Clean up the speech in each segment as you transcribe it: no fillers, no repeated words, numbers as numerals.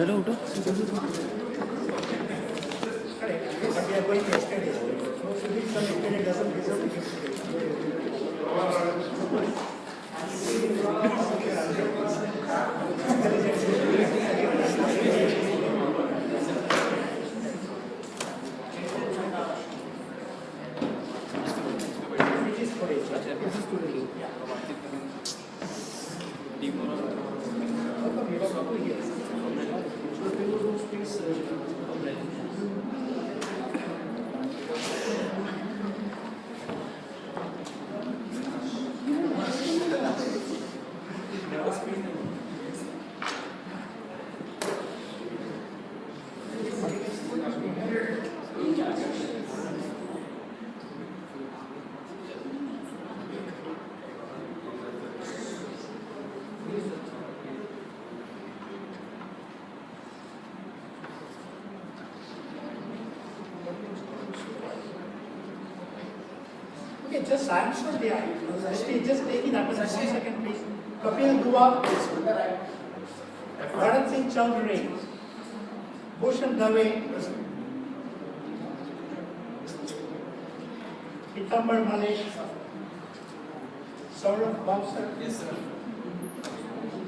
चलो उठो। Okay, just answer the eye. Just take it up. 1 second, please. Kapil Dua, Bharat Singh Chaudhary, Bhushan Dave, Pitambar Malesh, Saurabh Bowser,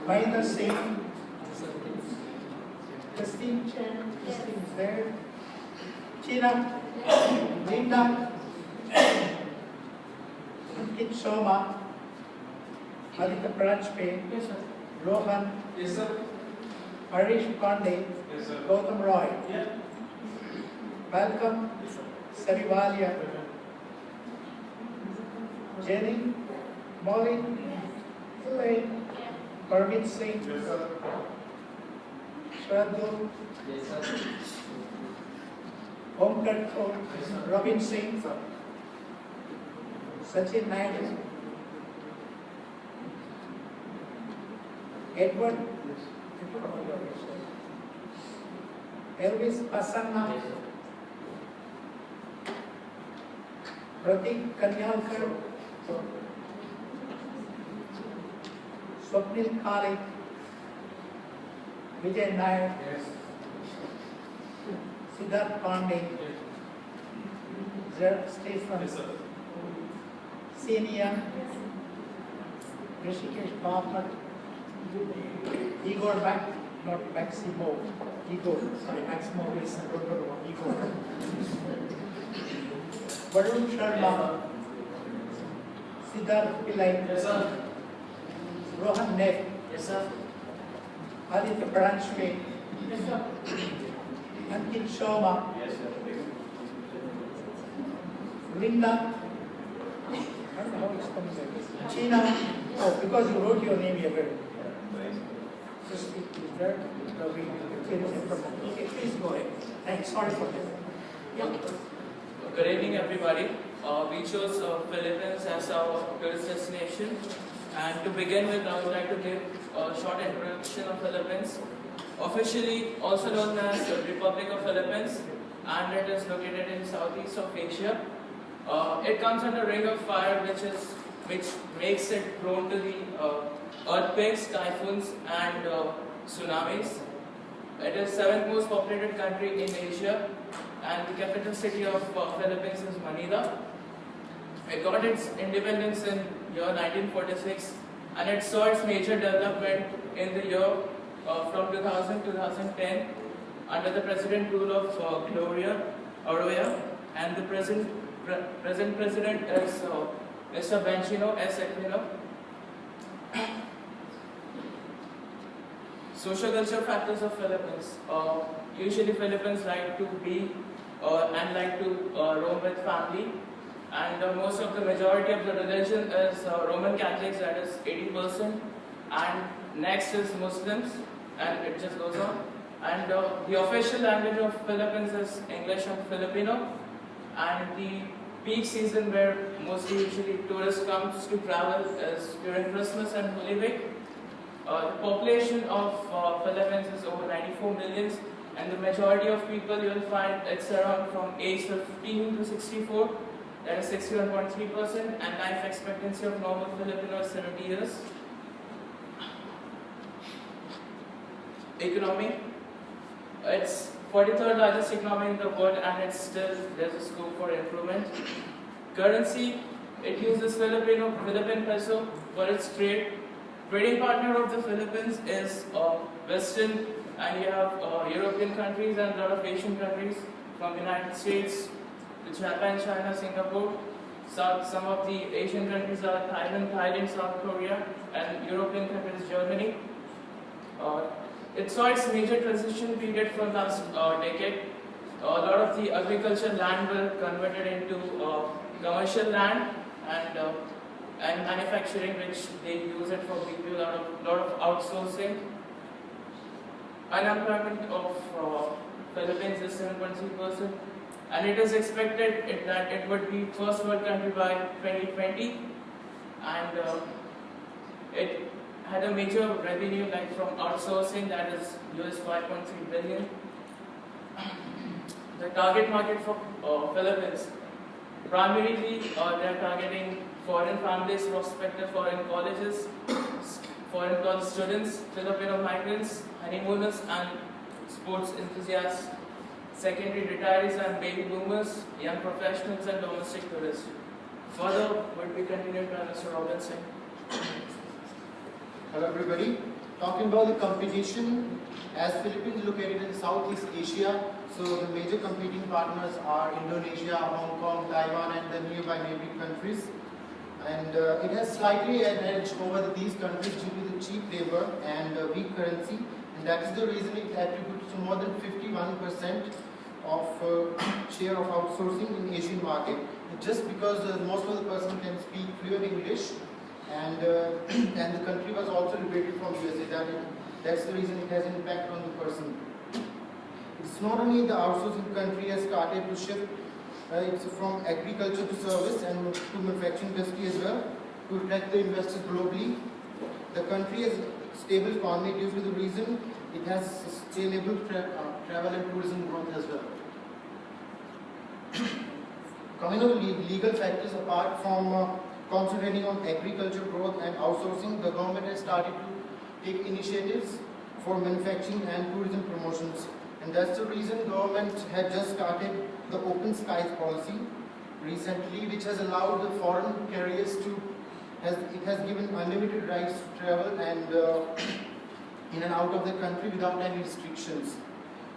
Mahinder Singh, Christine Chen, Christine is there, Chira, Linda, Ankit Sharma, Aditya Prajpe, Rohan, Harish Pandey, Gautam Roy, Malcolm Sarivalia, Jenny, Molly, Elaine, Parveen Singh, Shradhu, Omkar Kaur, Robin Singh, Sachin Naidu, Edward, Elvis Pasanna, Pratik Kanyalkar, Swapnil Khare, Vijay Nair, Siddharth Pandey, Zer Stephen, Senior, Rishikesh Bhapat, Igor not Maximo, Igor, sorry, Maximo is Igor. Varun Sharma, Siddharth Pillai, Rohan Neff, Aditya Pranchme, Ankit Sharma, Linda, I don't know how it's coming there. China, oh, because you wrote your name here. Just is there? Okay, please go ahead. Thanks, sorry for that. Yeah. Good evening, everybody. We chose Philippines as our tourist destination. And to begin with, I would like to give a short introduction of Philippines. Officially also known as the Republic of Philippines, and it is located in southeast of Asia. It comes under Ring of Fire, which makes it prone to the earthquakes, typhoons, and tsunamis. It is 7th most populated country in Asia, and the capital city of Philippines is Manila. It got its independence in year 1946, and it saw its major development in the year from 2000 to 2010 under the president rule of Gloria Arroyo, and the present president is Mr. Benigno S. Aquino. Social culture factors of Philippines. Usually Philippines like to be and like to roam with family, and most of the majority of the religion is Roman Catholics, that is 80%, and next is Muslims, and it just goes on. And the official language of Philippines is English and Filipino, and the peak season where mostly usually tourists come to travel is during Christmas and Holy Week. The population of Philippines is over 94 million, and the majority of people you will find it's around from age 15 to 64, that is 61.3%, and life expectancy of normal Filipino is 70 years. Economy. It's 43rd largest economy in the world, and it's still there's a scope for improvement. Currency, it uses Philippine peso for its trade. Trading partner of the Philippines is Western, and you have European countries and a lot of Asian countries from United States, Japan, China, Singapore. Some of the Asian countries are Thailand, South Korea, and European countries, Germany. It saw its major transition period from last decade. A lot of the agricultural land were converted into commercial land and manufacturing, which they use it for people. A lot of outsourcing. Unemployment of Philippines is 7.3%, and it is expected that it would be first world country by 2020, and it had a major revenue like from outsourcing, that is US 5.3 billion. The target market for Philippines, primarily they are targeting foreign families, prospective foreign colleges, foreign college students, Filipino migrants, honeymooners and sports enthusiasts, secondary retirees and baby boomers, young professionals and domestic tourists. Further would be continued by Mr. Robinson. Hello everybody. Talking about the competition, as Philippines is located in Southeast Asia, so the major competing partners are Indonesia, Hong Kong, Taiwan and the nearby neighboring countries. And it has slightly an edge over these countries due to the cheap labor and weak currency, and that is the reason it attributes to more than 51% of share of outsourcing in Asian market, just because most of the person can speak fluent English, and the country was also liberated from USA. That's the reason it has an impact on the person. It's not only the outsourcing country has started to shift. It's from agriculture to service and to manufacturing industry as well, to attract the investors globally. The country has stable economy due to the reason it has sustainable travel and tourism growth as well. Coming to legal factors, apart from concentrating on agriculture growth and outsourcing, the government has started to take initiatives for manufacturing and tourism promotions. And that's the reason government had just started the Open Skies policy recently, which has allowed the foreign carriers it has given unlimited rights to travel and in and out of the country without any restrictions.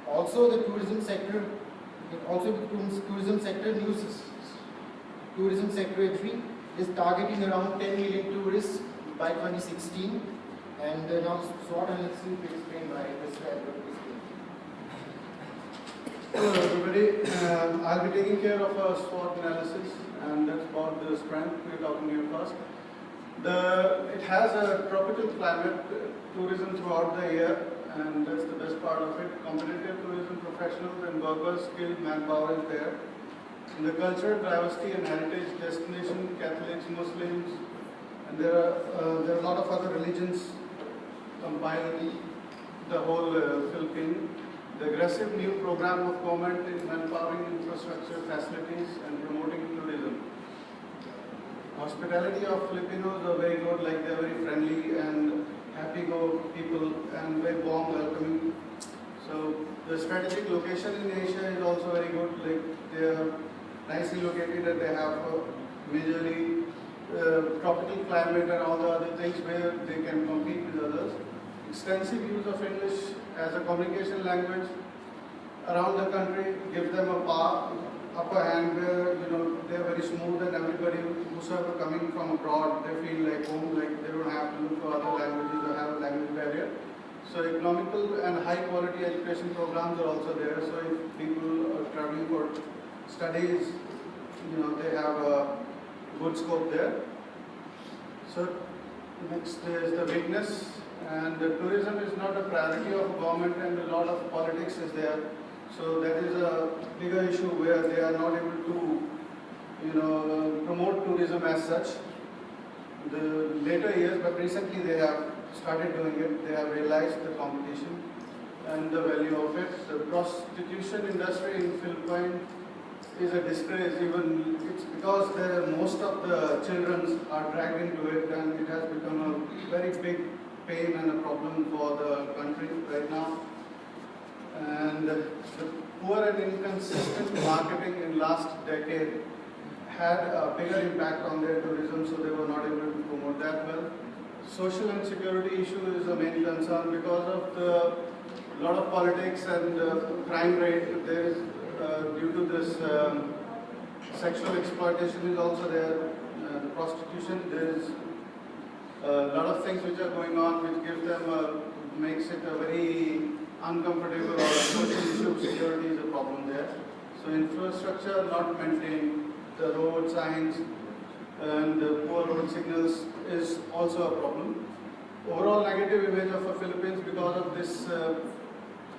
Also the tourism sector, Tourism Secretary is targeting around 10 million tourists by 2016, and now SWOT analysis will be explained by Mr. Edward. Hello everybody, I'll be taking care of a SWOT analysis, and that's about the strength we're talking here first. It has a tropical climate, tourism throughout the year, and that's the best part of it. Competitive tourism professionals and workers, skilled manpower is there. And the culture, diversity and heritage destination, Catholics, Muslims, and there are a lot of other religions combined the whole Philippines. The aggressive new program of government in manpowering infrastructure facilities and promoting tourism. Hospitality of Filipinos are very good, like they're very friendly and happy-go people and very warm welcoming. So the strategic location in Asia is also very good, like they are nicely located and they have majorly tropical climate and all the other things where they can compete with others. Extensive use of English as a communication language around the country gives them a upper hand where they are very smooth, and everybody whosoever coming from abroad, they feel like home, like they don't have to look for other languages or have a language barrier. So economical and high quality education programs are also there. So if people are traveling for studies, they have a good scope there. So next is the weakness. And the tourism is not a priority of government, and a lot of politics is there. So that is a bigger issue where they are not able to, promote tourism as such. The later years, but recently they have started doing it. They have realized the competition and the value of it. The prostitution industry in Philippines is a disgrace. Even it's because most of the children are dragged into it, and it has become a very big pain and a problem for the country right now. And the poor and inconsistent marketing in last decade had a bigger impact on their tourism, so they were not able to promote that well. Social and security issue is a main concern because of the lot of politics and crime rate. There is due to this sexual exploitation is also there. Prostitution. There is a lot of things which are going on, which gives them makes it a very uncomfortable or social issue. Security is a problem there. So infrastructure not maintained, the road signs and the poor road signals is also a problem. Overall negative image of the Philippines because of this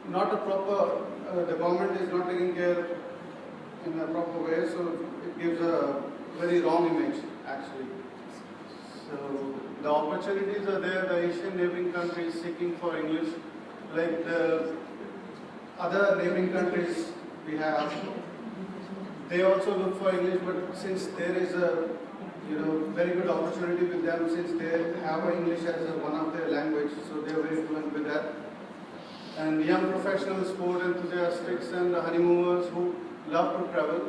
not a proper, the government is not taking care in a proper way, so it gives a very wrong image actually. So the opportunities are there, the Asian neighboring countries seeking for English, like the other neighboring countries we have, they also look for English, but since there is a very good opportunity with them, since they have English as one of their language, so they are very fluent with that. And young professionals, sport enthusiasts and honeymooners who love to travel,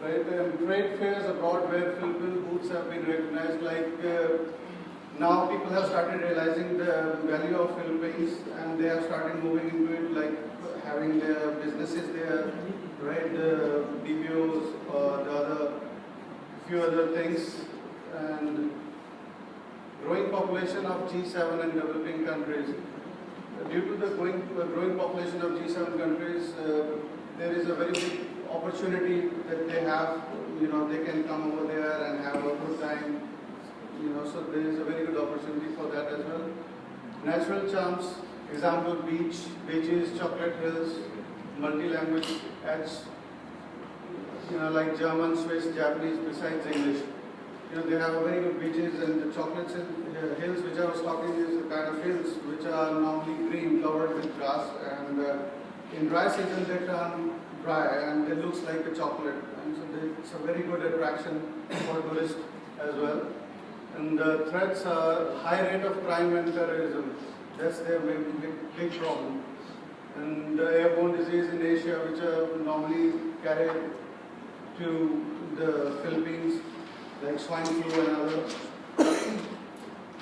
right? And trade fairs abroad where Philippine booths have been recognized, like now people have started realizing the value of Philippines and they have started moving into it, like having their businesses there, right? The BPOs or the other few other things, and growing population of G7 and developing countries. Due to the growing population of G7 countries, there is a very big opportunity that they have. They can come over there and have a good time. So there is a very good opportunity for that as well. Natural charms, example beaches, chocolate hills, multi-language acts, like German, Swiss, Japanese, besides English. They have a very good beaches, and the chocolates hills which I was talking is the kind of hills which are normally green, covered with grass, and in dry season they turn dry and it looks like a chocolate. And so it's a very good attraction for tourists as well. And the threats are high rate of crime and terrorism. That's their big problem. And the airborne disease in Asia, which are normally carried to the Philippines, like swine flu and other.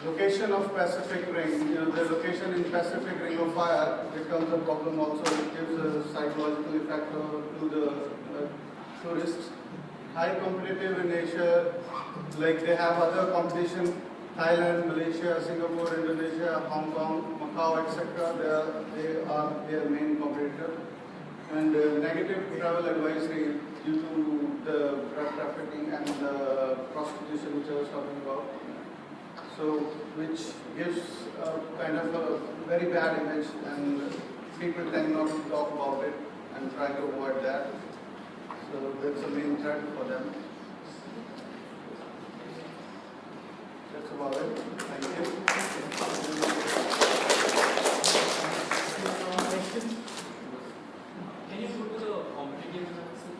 Location of Pacific Ring, the location in Pacific Ring of Fire becomes a problem also. It gives a psychological effect to the tourists. High competitive in Asia, like they have other competition, Thailand, Malaysia, Singapore, Indonesia, Hong Kong, Macau, etc. They are their main competitor. And negative travel advisory due to the drug trafficking and the prostitution which I was talking about. So, which gives a kind of a very bad image, and people tend not to talk about it and try to avoid that. So that's the main threat for them. That's about it. Thank you. Questions? Can you go to the competitive analysis?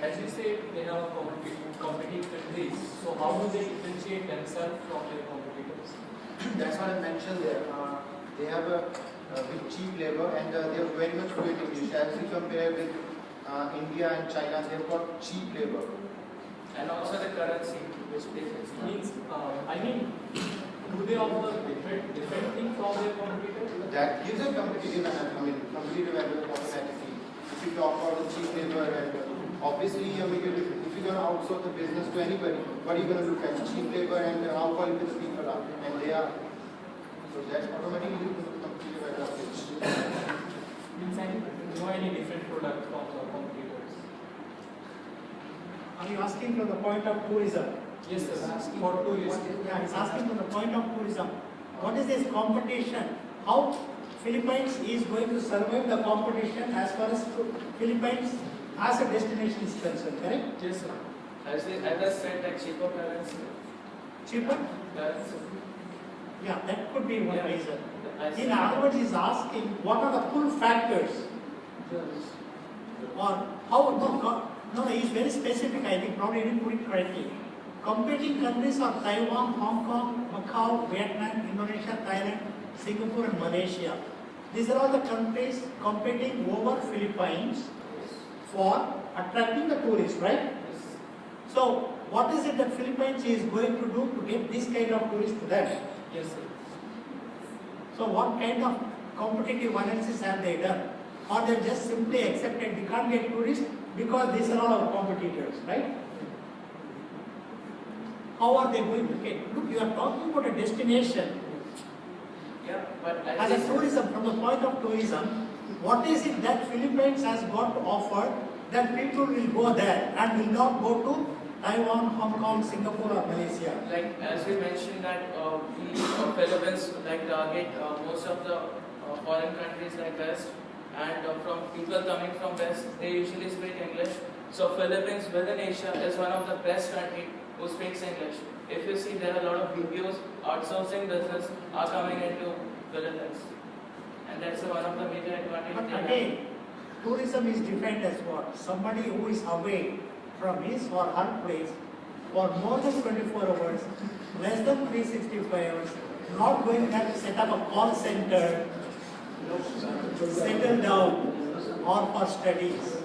As you said, they have competitive countries. So how do they differentiate themselves from their competitors? That's what I mentioned there. They have a with cheap labor and they are very much fluent English. As you compare with India and China, they've got cheap labor. And also the currency, which plays its Means, do they offer different thing from their competitors? That gives a competitive advantage automatically. If you talk about the cheap labor, and obviously, if you're going to outsource the business to anybody, what are you going to look at? Cheap labor and how qualified the people are, and they are. So that automatically gives a competitive advantage. Means no any different product from the competitors. Are you asking from the point of tourism? Yes, sir. For tourists. Yeah, he's asking from the point of tourism. What is this competition? How Philippines is going to survive the competition as far as Philippines as a destination is concerned, correct? Yes, sir. As I said, like cheaper currency. Cheaper? Currency. Yeah, that could be one Yeah. reason. I In said- other words, he's asking what are the pull factors? Or how, no, he's very specific, I think, probably didn't put it correctly. Competing countries are Taiwan, Hong Kong, Macau, Vietnam, Indonesia, Thailand, Singapore and Malaysia. These are all the countries competing over Philippines for attracting the tourists, right? So, what is it that Philippines is going to do to get this kind of tourists to them? Yes, sir. So, what kind of competitive analysis have they done? Or they just simply accepted we can't get tourists because these are all our competitors, right? How are they going to get? Look, you are talking about a destination. Yeah, but As a tourism, from the point of tourism, what is it that Philippines has got to offer that people will go there and will not go to Taiwan, Hong Kong, Singapore or Malaysia? like as we mentioned that we Philippines like target most of the foreign countries like West, and from people coming from West, they usually speak English. So Philippines within Asia is one of the best country who speaks English. If you see, there are a lot of BPOs, outsourcing business are coming into Philippines, and that's one of the major advantages. But again, tourism is defined as what? Somebody who is away from his or her place for more than 24 hours, less than 365 hours, not going there to set up a call center, settle down, or for studies.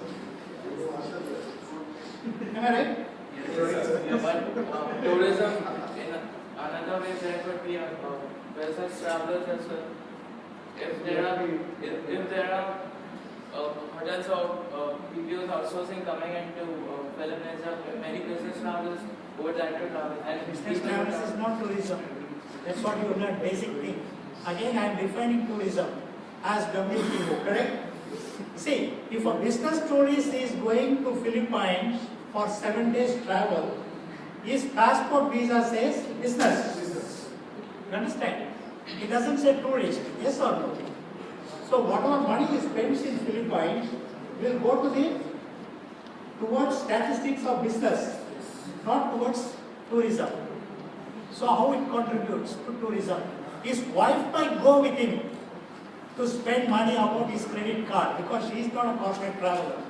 Am I right? But tourism, in another way, there could be business travelers as well. If there are hotels or BPOs outsourcing coming into Philippines, there are many business travelers who would like to travel. And Business people travels would is not tourism. That's what you learn, basic thing. Again, I am defining tourism as WTO, correct? See, if a business tourist is going to Philippines for 7 days travel, his passport visa says business. You understand? It doesn't say tourist, yes or no? So whatever money he spends in Philippines will go to towards statistics of business, not towards tourism. So how it contributes to tourism? His wife might go with him to spend money about his credit card because she is not a corporate traveler.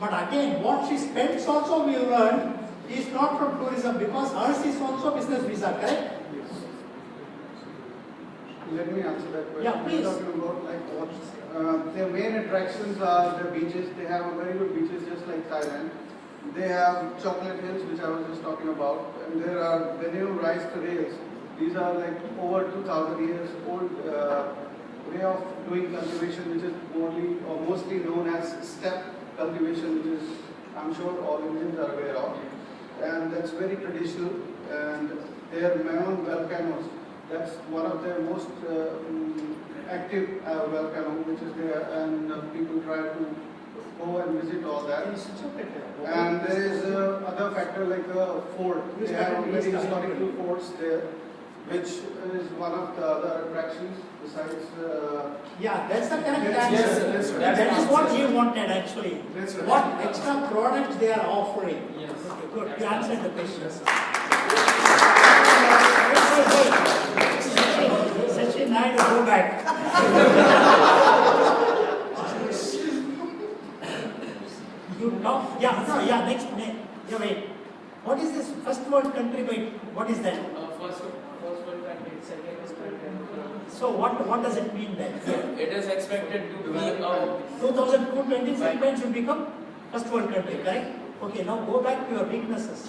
But again, what she spends also we learn is not from tourism because hers is also business visa, correct? Let me answer that question. Yeah, please. We're talking about like what their main attractions are the beaches. They have a very good beaches just like Thailand. They have chocolate hills, which I was just talking about, and there are Benue rice terrains. These are like over 2,000 years old way of doing cultivation, which is mostly known as steppe cultivation, which is I'm sure all Indians are aware of, and that's very traditional. And their Mayon volcanoes, that's one of their most active volcano, which is there, and people try to go and visit all that. And there is other factor like a fort. They have very historical forts there, which is one of the other attractions besides. Yeah, that's the correct Yes, answer. yes, that's right. That is what he wanted actually. That's right. What extra products they are offering. Yes. Okay, good. You answered the question. Sachin Naidu, go back. You talk. Yeah, next. Yeah, wait. What is this first world country? Wait, what is that? first world country, second is country. So what does it mean then? It is expected to be 2020 Philippines will become first world country, correct? Okay, now go back to your weaknesses.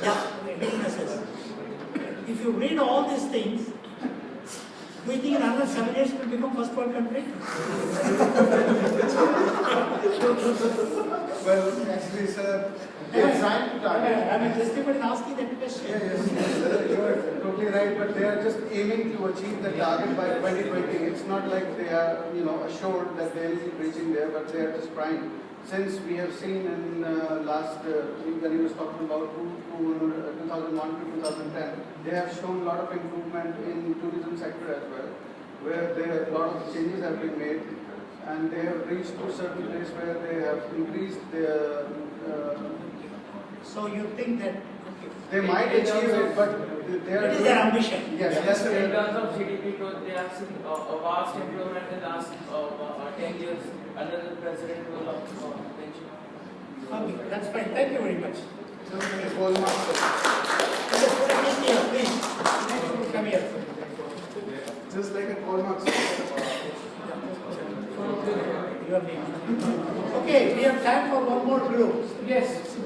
Yeah, weaknesses. If you read all these things, do you think in another 7 years it will become first world country? Well, actually, sir, They are trying to target. I mean, just even asking that question. yes, you are totally right, but they are just aiming to achieve the target by 2020. It's not like they are, assured that they will be reaching there, but they are just trying. Since we have seen in last, when he was talking about 2001 to 2010, they have shown a lot of improvement in tourism sector as well, where a lot of changes have been made, and they have reached to a certain place where they have increased their. So you think that They might achieve it, but they are. it is their ambition? Yes, that's in it. terms of GDP growth, they have seen a vast improvement in the last 10 years under the president rule of Benjamin. Okay, that's fine. Thank you very much. Just like a hallmark. Okay, put a mic here, please. Next one, come here. Just like a hallmark. Your name. Okay, we have time for one more group. Yes.